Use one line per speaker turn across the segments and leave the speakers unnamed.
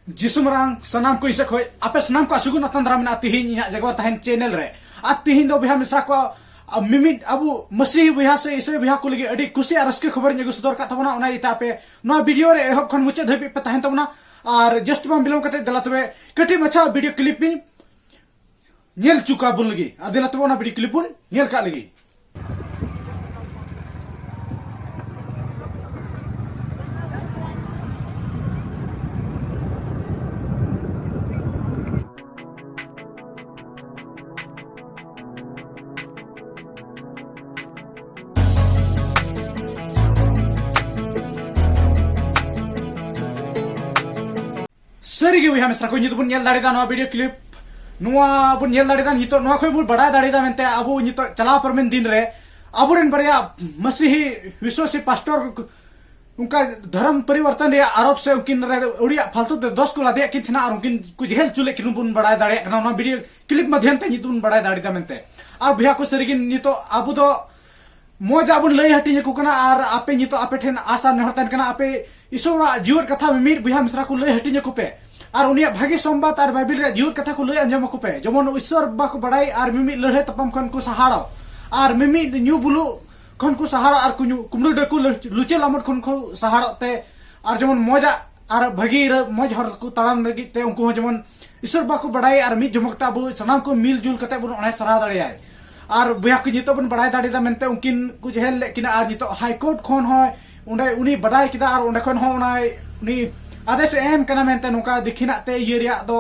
जिसुमरांग सनाम को इसे खोय आपे सनाम को असुगुन अतंद्रा में तिहिन इहा जगवर तहन चैनल रे आ तिहिन दो बिहा मिश्रा को मिमिट अबु मसीह बिहा से इसे बिहा को लगे अडी खुशी और रस्के खबर नेगु सदर का तबना ओना इता पे नो वीडियो रे एहब खन मुचे धबि पे तहन तबना और जस्ट बम बिलम कते दला तबे कटी मछा वीडियो क्लिप भी नेल चुका बुन लगी अदिला तबे ओना वीडियो क्लिप बुन नेल का लगी सरी विहा मिश्रा को नितो बुन नेल दाड़ीदा नो वीडियो क्लिप नुआ बुन नेल दाड़ीदा नितो नो खय बुन बड़ा दाड़ीदा मेनते अबु नितो चला परमेन दिन रे अबुरेन बरिया मसीही विश्वासी पास्टर उनका धर्म परिवर्तन रे आरोप से उनकिन रे उड़िया फालतू दे 10 को लादे कि थना और उनकिन कुछ हेल चुले किन बुन बड़ा दाड़े कना नो वीडियो क्लिप माध्यम ते नितो बुन बड़ा दाड़ीदा मेनते और बिहा को सरीगिन नितो अबु दो मोजा बुन लय हटी को कना और आपे नितो आपे ठेन आशा नहरतन कना आपे ईश्वर जीवर कथा मिमिर बिहा मिश्रा को लय हटी को पे और उनिया भागी संबाद और बाइबिल रे जीवर कथा को लय अंजम को पे जमन ईश्वर बाको बड़ाई और मिमि लड़े तपम खन को सहाड़ा और मिमि न्यू बुलु खन को सहाड़ा और कुमडु डकु लुचे लामट खन को सहाड़ा ते और जमन मोजा और भागी मोज हर को ताड़ाम लगी ते उनको जमन ईश्वर बाको बड़ाई और मिद जमकता बु सनाम को मिलजुल कते बुन ओने सरा दाड़ियाय और बुया को नितो बन बड़ाई दाड़ीदा मेनते उनकिन कुछ हेल लेकिन और नितो हाई कोर्ट खन होय उंडे उनी बड़ाई किदा और उंडे खन हो उना उनी आदेश एम कना मेनते नुका दिखिना ते ये रिया दो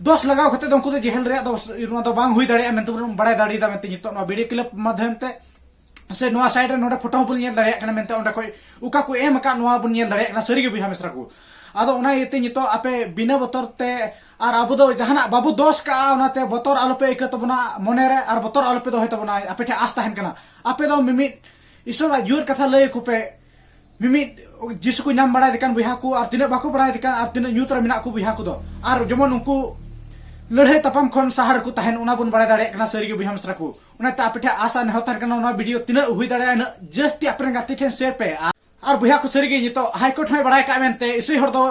दोस लगाव खते उनको जेहल रिया दो बांग हुई दाड़िया मेनते बड़ाई दाड़ीदा मेनते नितो नो वीडियो क्लिप माध्यम ते से नोआ साइड रे नोडे फोटो बुन नेल दाड़िया कना मेनते उंडे कोई उका को एम का नोआ बुन नेल दाड़िया कना सरी गे बिहा मिश्रा को आदो उना येते नितो आपे बिना बतर ते और अब दो जहाना बाबू दोष का उनाते बतर आलोपे इक तबना मने रे और बतर आलोपे दो होय तबना आपे ठे आस्था हन कना आपे दो मिमिट ईश्वर जुर कथा लय कुपे मिमिट जिसु को नाम बड़ा दिकान बिहा को और तिने बाको बड़ा दिकान और तिने न्यूतर मिना को बिहा को दो और जमन उनको लड़े तपम खन सहार को तहन उना बुन बड़ा दाड़े कना सरी गे बिहा मिश्रा को उना ता आपे ठे आशा नहतर कना उना वीडियो तिने हुई दाड़े न जस्ती आपन गाती ठेन शेयर पे और बिहा को सरी गे नितो हाई कोर्ट में बड़ा का मेनते इसी हर दो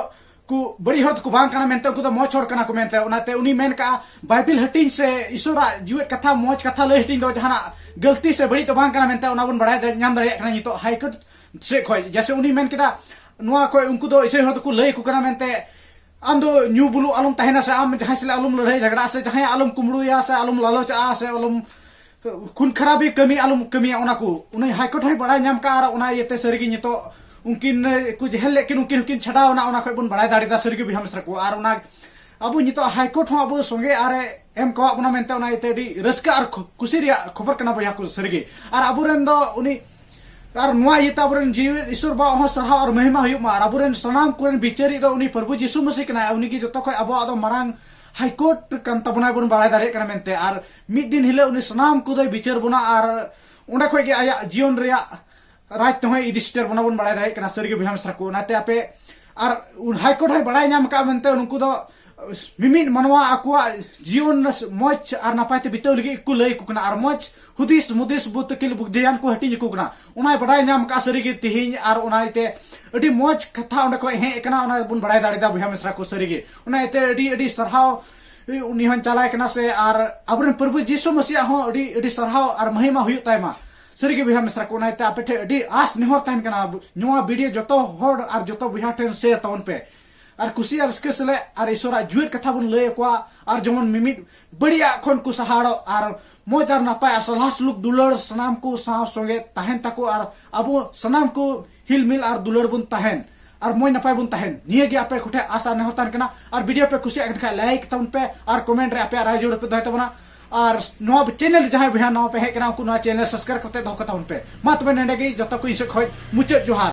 को बड़ी हर को बांग कना मेनते उनको तो मोच छोड़ कना को मेनते उनाते उनी मेन का बाइबिल हटिन से ईश्वर जीव कथा मोच कथा लय हटिन दो जहाना गलती से बड़ी तो बांग कना मेनते उना बुन बड़ा नाम दाड़े कना नितो हाई कोर्ट से खोय जैसे उनी मेन केदा नुआ कोय उनको दो इसे हर को लय को कना मेनते आम दो न्यू बुलु आलम तहना से आम जहां से आलम लड़ाई झगड़ा से जहां आलम कुमड़ुया से आलम लालचा से आलम खून खराबी कमी आलम कमी ओना को उनी हाई कोर्ट है बड़ा नाम का और ओना येते सरीगी नितो उनकिन कुछ हेल लेकिन उनकिन छड़ा ओना खय बुन बड़ा दाड़ीदा सरीगी बिहा मिश्रा को और ओना अब नितो हाई कोर्ट हो अब संगे आरे एम को अपना मेनते ओना येते डी रस्का और खुशी रिया खबर कना बिहा को सरीगी और अबुरेन दो उनी और नुआ येता अबुरेन जीव ईश्वर बा हो सरहा और महिमा हुई मा अबुरेन सनाम कुरेन बिचारी दो उनी प्रभु यीशु मसीह कना उनी की जतो खय अब आदो मारांग हाई कोर्ट कन तबना बुन बड़ा दाड़े कना मेनते और मिद दिन हिले उनी सनाम को दो बिचार बुना और ओंडे खय के आया जीवन रिया राज तो है इदिस्टर बना बुन बड़ा दाड़े कना सरी गे बिहा मिश्रा को नाते आपे और हाई कोर्ट है बड़ा नाम का मेनते उनको दो मिमिन मनवा आकुआ जीवन मोच और नापायते बिताव लगी को लय को कना और मोच हुदिस मुदिस बुत किल बुद्धियान को हटी को कना उना बड़ा नाम का सरी गे तिहिन और उनाते अडी मोच कथा उंडे को हे कना उना बुन बड़ा दाड़ीदा बिहा मिश्रा को सरी गे उनाते अडी सरहाव उनी हन चलाय कना से और अबरन प्रभु यीशु मसीह हो अडी सरहाव और महिमा हुई तायमा सरी गे बिहा मिश्रा को उनाते आपे ठे अडी आस नेहर तहन कना नुआ वीडियो जतो होड और जतो बिहा ठेन शेयर ताउन पे और खुशी और रस्के से और ईश्वर जुर कथा बुन लय को और जमन मिमिट बढ़िया खन को सहाड़ो और मोज और नापाय सलाह सुलुक दुलड़ सनाम को साव संगे तहन तको और अब सनाम को हिल मिल और दुलड़ बुन तहन और मोय नपाय बुन तहन निये गे आपे खुटे आशा नेहतान कना और वीडियो पे खुशी अगन खा लाइक तउन पे और कमेंट रे आपे राय जोड़ पे दय तबना और नवा चैनल जहां बिहा नवा पे हे कना को नवा चैनल सब्सक्राइब करते दो कताउन पे मा तबे नेडे गे जतो को इसे खय मुचे जोहार।